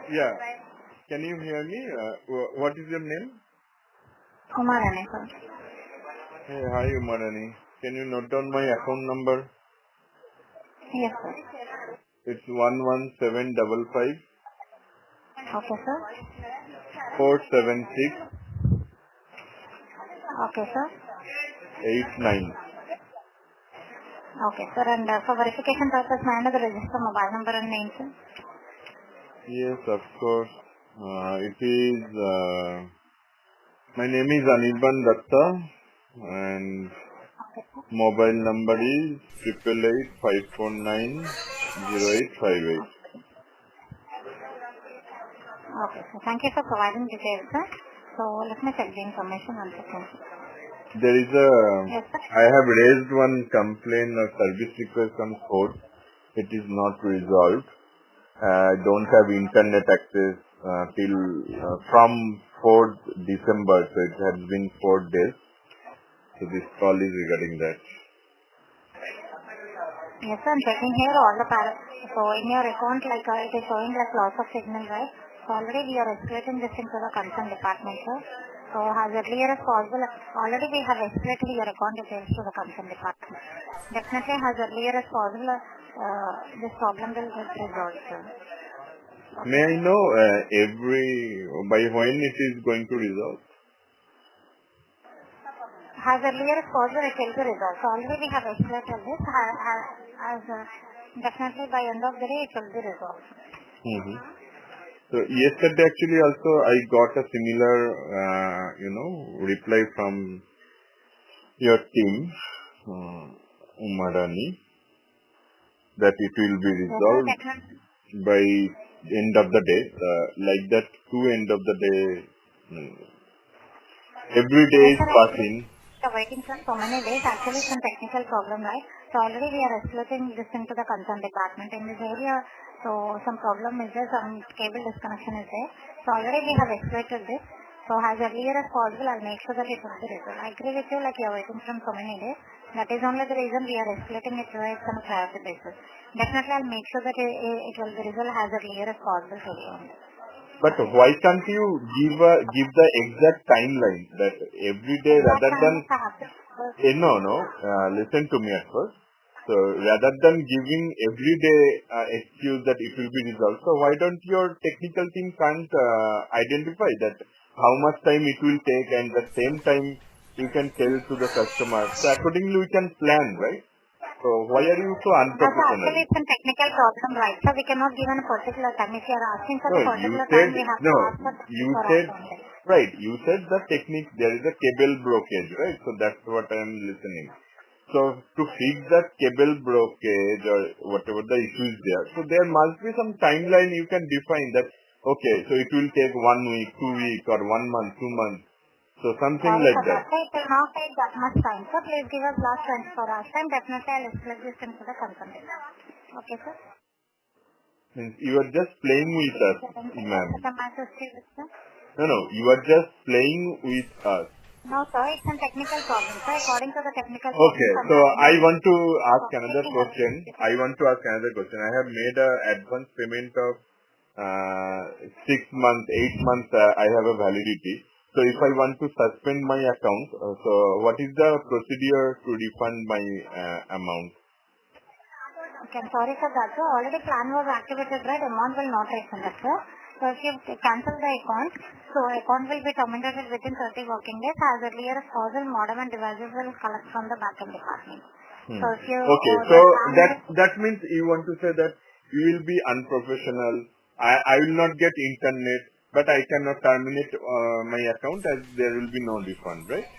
Yeah. Can you hear me? What is your name? Umarani, sir. Hey, hi Umarani. Can you note down my account number? Yes, sir. It's 11755 Okay, sir. 476 Okay, sir. 89. Okay, sir. And for verification purpose, may I know the register mobile number and name, sir? Yes, of course. It is. My name is Anirban Datta, and Okay, sir. mobile number is 888-549-0858. Okay, sir. Thank you for providing details, sir. So let me check the information once again. There is Yes, sir. I have raised one complaint or service request on court. It is not resolved. I don't have internet access till from 4th December, so it has been 4 days. So this call is regarding that. Yes, sir. I'm checking here all the so in your account, like it is showing like loss of signal, right? So already we are escalating this into the concerned department, sir. So as earlier as possible, already we have escalated your account details to the concerned department. Definitely as earlier as possible, this problem will get resolved, sir. May I know by when it is going to resolve? As earlier as possible, it will be resolved. So already we have escalated this. Definitely by end of the day, it will be resolved. Mm-hmm. So yesterday actually also I got a similar, reply from your team, Umarani, that it will be resolved by end of the day. Like that, to end of the day, every day is passing. So waiting for so many days. Actually, some technical problem, right? So already we are escalating this into the concerned department in this area. So some problem is there, some cable disconnection is there. So already we have escalated this. So as earlier as possible, I'll make sure that it will be resolved. I agree with you, like you are waiting from so many days. That is only the reason we are escalating it to some priority basis. Definitely, I'll make sure that it will be resolved as earlier as possible to you. But why can't you give the exact timeline that every day rather than listen to me at first. So rather than giving every day excuse that it will be resolved, so why don't your technical team can't identify that how much time it will take, and the same time you can tell to the customer. So accordingly we can plan, right? So why are you so unprofessional? Actually, it's a technical problem, right? So we cannot give a particular time. If you are asking for a particular time, we have to ask for right. You said the technique, there is a cable blockage, right? So that's what I am listening. So to fix that cable blockage or whatever the issue is there, so there must be some timeline you can define that, okay, so it will take 1 week, 2 weeks or 1 month, 2 months. So something like that. It will not take that much time. So please give us last 24 hours time. Definitely I'll explain this into the concerned. Okay, sir? Means you are just playing with us, ma'am. No, you are just playing with us. No, sir, it's a technical problem. So according to the technical problem. Okay, so I want to ask another question. I have made an advance payment of 6 months, 8 months. I have a validity. So if I want to suspend my account, so what is the procedure to refund my amount? Okay, I'm sorry for that. So already plan was activated, right? Amount will not refund, sir. So if you cancel the account, so account will be terminated within 30 working days. As earlier as possible, modem and devices will collect from the backend department. So if you so that means you want to say that you will be unprofessional. I will not get internet, but I cannot terminate my account as there will be no refund, right?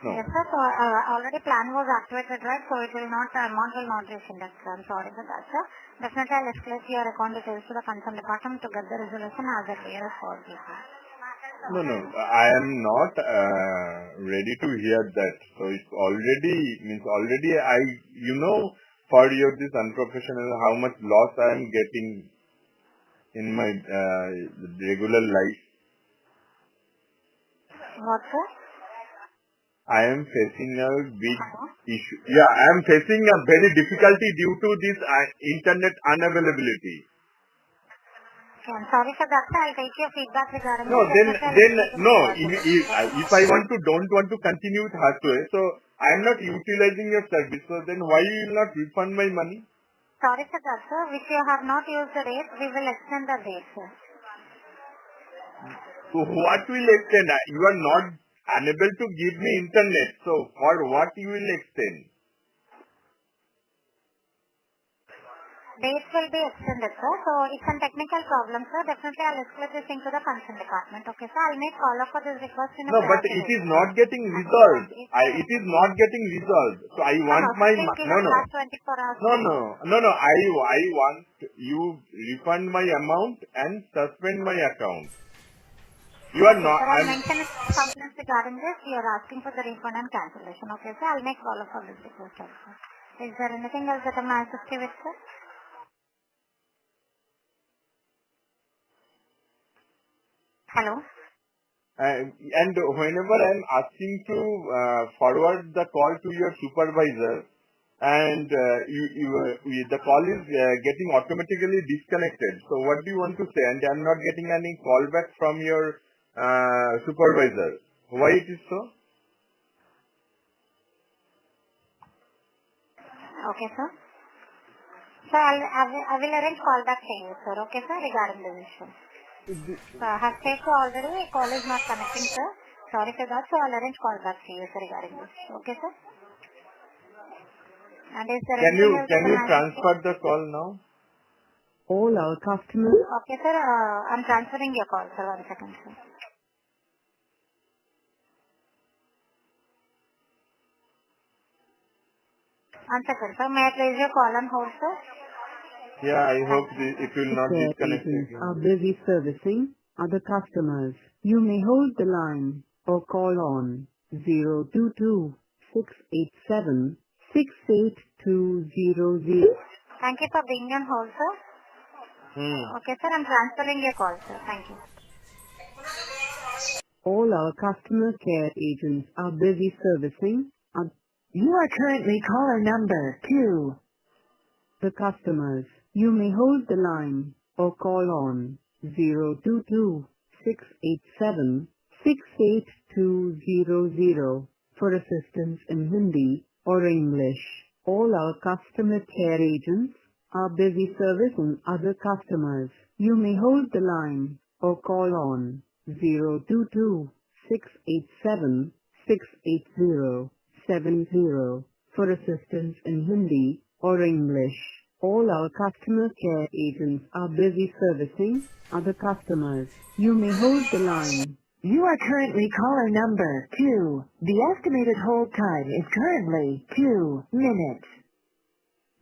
No. Yes, sir. So already plan was activated, right? So it will not, amount will not refund. I'm sorry for that, sir. Definitely I'll escalate your account details to the concerned department to get the resolution as early as possible. No, I am not ready to hear that. So it's already for your this unprofessional, how much loss I am getting in my regular life. What, sir? I am facing a big issue. Yeah, I am facing a very difficulty due to this internet unavailability. Okay, I'm sorry for that, sir. I'll take your feedback regarding No, this. if I don't want to continue with Hathway, so I am not utilizing your service, so then why you will not refund my money? Sorry for that, sir. If you have not used the rate, we will extend the rate, sir. So what will extend? You are not unable to give me internet, so for what you will extend? Dates will be extended, sir. So it's a technical problem, sir. Definitely I'll escalate this into the concerned department. Okay, sir. I'll make call up for this request in a No, but it is not getting resolved. It is not getting resolved. So I want my last 24 hours. No. I want you refund my amount and suspend my account. You are not. Sir, I'll mention complaints regarding this. You are asking for the refund and cancellation. Okay, sir. I'll make call up for this request also. Is there anything else that I'm assist you with, sir? Hello? And whenever I am asking to forward the call to your supervisor, and the call is getting automatically disconnected. So what do you want to say? And I am not getting any call back from your supervisor. Why it is so? Okay, sir. So I will arrange call back to you, sir. Okay, sir, regarding this issue. So I have said so already, call is not connecting, sir. Sorry for that, so I'll arrange call back to you, sir, regarding this. Okay, sir? And is there can you transfer the call now? All our customers. Okay, sir. I'm transferring your call, sir. 1 second, sir. One second, sir. May I place your call on hold, sir? Yeah, I hope it will not disconnect again. Are busy servicing other customers. You may hold the line or call on 022 687 68200. Thank you for being on hold, sir. Okay, sir. I'm transferring your call, sir. Thank you. All our customer care agents are busy servicing. You are currently caller number 2. The customers. You may hold the line or call on 022 687 68200 for assistance in Hindi or English. All our customer care agents are busy servicing other customers. You may hold the line or call on 022 687 68070 for assistance in Hindi or English. All our customer care agents are busy servicing other customers. You may hold the line. You are currently caller number 2. The estimated hold time is currently 2 minutes.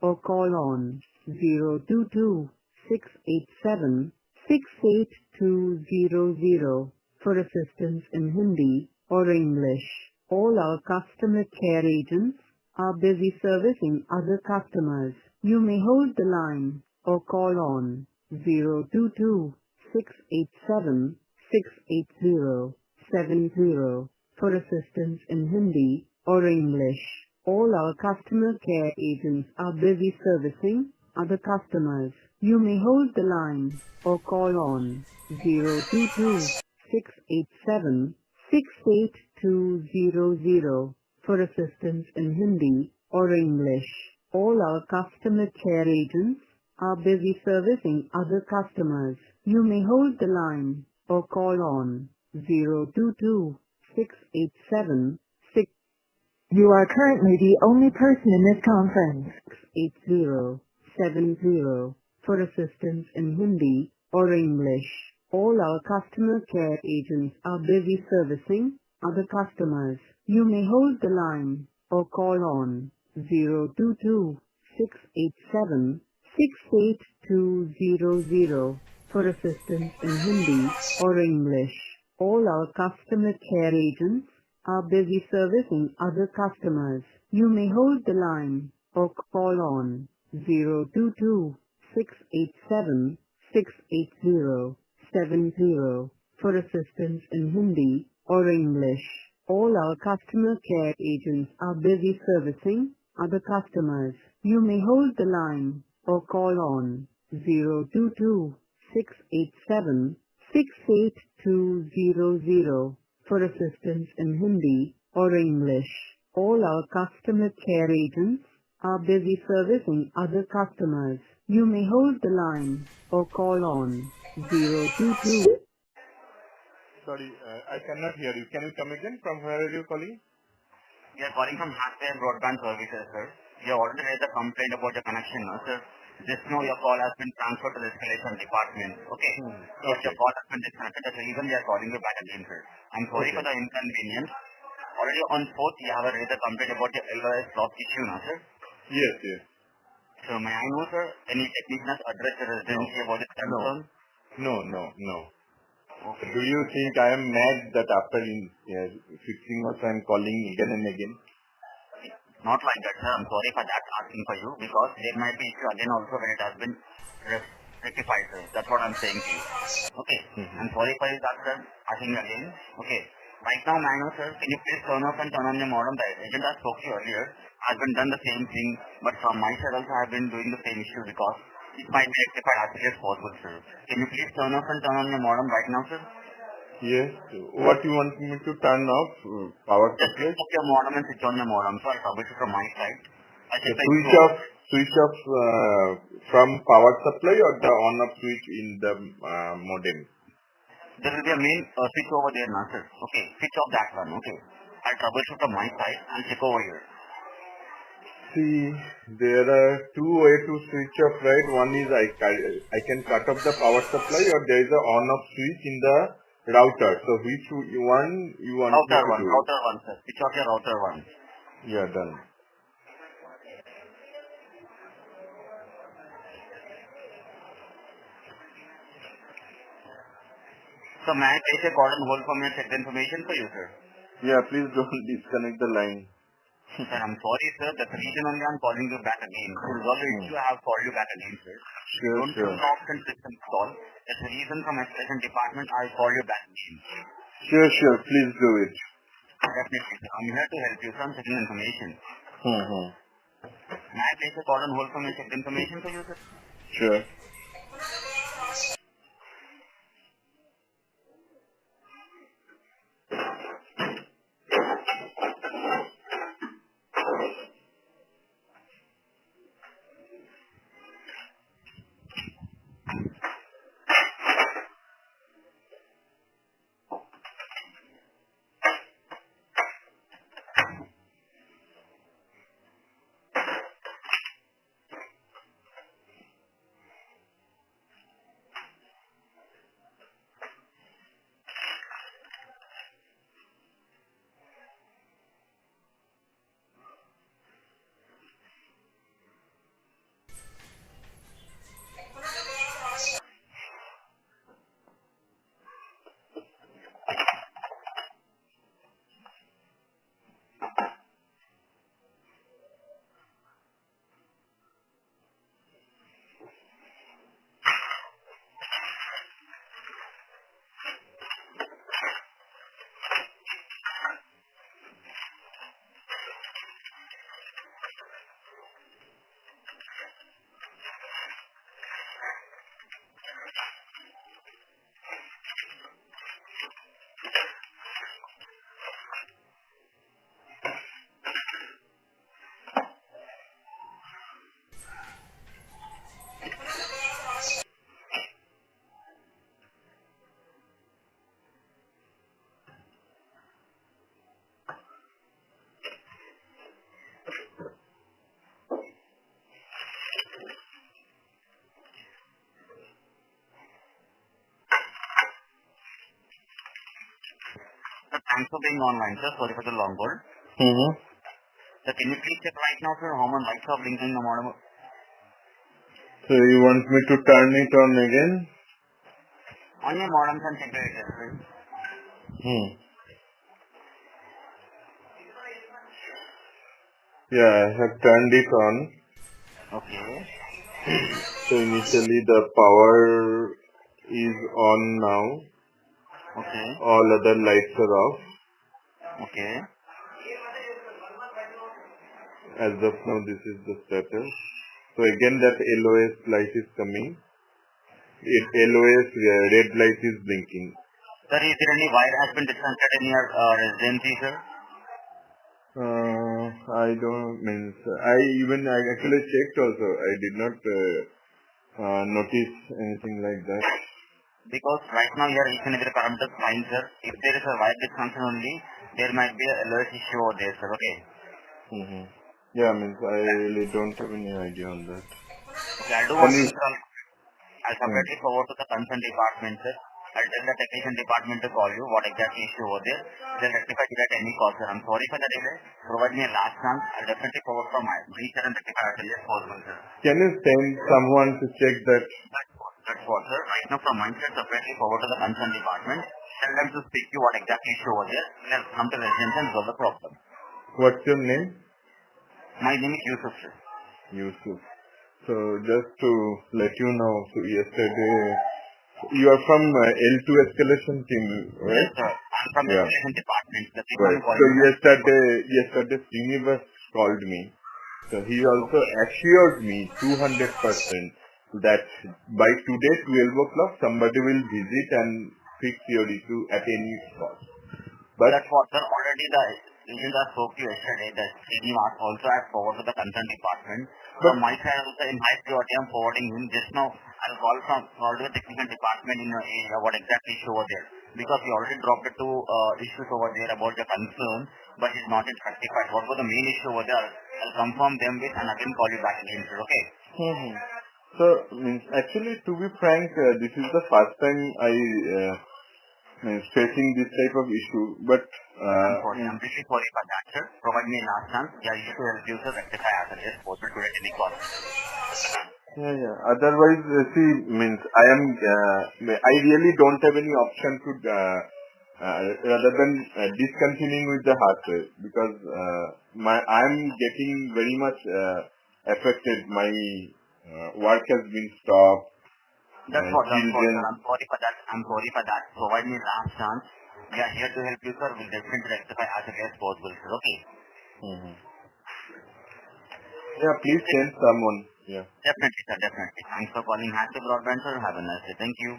Or call on 022 687 68200 for assistance in Hindi or English. All our customer care agents are busy servicing other customers. You may hold the line or call on 022 687 68070 for assistance in Hindi or English. All our customer care agents are busy servicing other customers. You may hold the line or call on 022 687 68200 for assistance in Hindi or English. All our customer care agents are busy servicing other customers. You may hold the line or call on 022 687 6. You are currently the only person in this conference. 8070 for assistance in Hindi or English. All our customer care agents are busy servicing other customers. You may hold the line or call on 022 687 68200 for assistance in Hindi or English. All our customer care agents are busy servicing other customers. You may hold the line or call on 022 687 68070 for assistance in Hindi or English. All our customer care agents are busy servicing other customers. You may hold the line or call on 022 687 68200. For assistance in Hindi or English, all our customer care agents are busy servicing other customers. You may hold the line or call on 022. Sorry, I cannot hear you. Can you come again? From where are you calling? We are calling from Hardware Broadband Services, sir. We have already raised a complaint about your connection, no, sir. Just now your call has been transferred to the escalation department. Okay. Yes, your call has been disconnected. That's the reason we are calling you back again, sir. I'm sorry for the inconvenience. Already on 4th, you have raised a complaint about your LOS lock issue, no, sir. Yes, yes. So may I know, sir, any technician has addressed the residency about this concern? No. Okay. Do you think I am mad that after fixing us I am calling again and again? Not like that, sir. I'm sorry for that asking for you because there might be issue again also when it has been rectified, sir. That's what I'm saying to you. Okay. I'm sorry for that, sir. Asking again. Okay. Right now, Manu, sir, can you please turn off and turn on your modem? The agent I spoke to you earlier has been done the same thing, but from my side also I have been doing the same issue because it might be rectified as soon as possible, sir. Can you please turn off and turn on your modem right now, sir? Yes. What you want me to turn off? Power Just supply? switch off your modem and switch on your modem. So I'll troubleshoot from my side. Switch off from power supply or the on off switch in the modem? There will be a main switch over there now, sir. Okay, switch off that one. Okay. I'll troubleshoot from my side and check over here. See, there are two ways to switch off, right? One is I can cut off the power supply or there is a on off switch in the router. So which one you want router me to do? Router one, sir. Switch off your router one. Yeah, done. So may I place a call on hold for me and check the information for you, sir? Yeah, please don't disconnect the line. Sir, I'm sorry, sir. That's the reason only I'm calling you back again. To resolve the issue, I have called you back again, sir. Don't turn off and system call. That's the reason from escalation department I'll call you back again. Sure. Please do it. Definitely, sir. I'm here to help you, sir. I'm checking information. May I place a call on hold for me and check the information for you, sir? Sure. Thanks for being online, sir. Sorry for the long hold. Sir, can you please check right now, sir, how many lights are blinking in the modem? So you want me to turn it on again? On your modem, sir, check the details, sir. Yeah, I have turned it on. Okay. So initially the power is on now. Okay. All other lights are off. Okay. As of now, this is the status. So again, that LOS light is coming. LOS red light is blinking. Sir, is there any wire has been disconnected in your residency, sir? I don't means I actually checked also. I did not notice anything like that. Because right now your each and every parameter is fine, sir. If there is a wire dysfunction only, there might be a LOS issue over there, sir. Okay. Yeah, means I really don't have any idea on that. Okay, I'll do one thing, sir. I'll separately forward to the concerned department, sir. I'll tell the technician department to call you what exactly issue over there. They'll rectify it at any cost, sir. I'm sorry for the delay. Provide me a last chance. I'll definitely forward from my reach and rectify as early as possible, sir. Can you send someone to check that? That's what, sir. Right now from my side, separately forward to the concerned department. Tell them to speak to you what exactly issue over there. They'll come to residence and resolve the problem. What's your name? My name is Yusuf, sir. Yusuf. So just to let you know, so yesterday you are from L2 escalation team, right? Yes, sir. I'm from the escalation department. The Right. So yesterday Srinivas called me. So he also assured me 200% that by today 12 o'clock somebody will visit and fix your issue at any cost. But that's what, sir. Already the agent I spoke to yesterday, the Srinivas also has forwarded to the concerned department. From my side also, in high priority, I'm forwarding him. Just now, I'll call to the technical department in your area what exactly issue over there. Because we already dropped the two issues over there about the concern, but it's not yet rectified. What was the main issue over there? I'll confirm them with and again call you back again, sir. Okay? So, actually, to be frank, this is the first time I facing this type of issue, but I'm really sorry for that, sir. Provide me a last chance. Yeah, you should help you, sir, rectify as early as possible to get any cost. Yeah. Otherwise, see, I really don't have any option to rather than discontinuing with the hardware because I'm getting very much affected. My work has been stopped. That's what, sir. I'm sorry for that. Provide me last chance. We are here to help you, sir. We'll definitely rectify as early as possible, sir. Okay? Yeah, please send someone. Yeah. Definitely, sir. Definitely. Thanks for calling Happy Broadband, sir. Have a nice day. Thank you.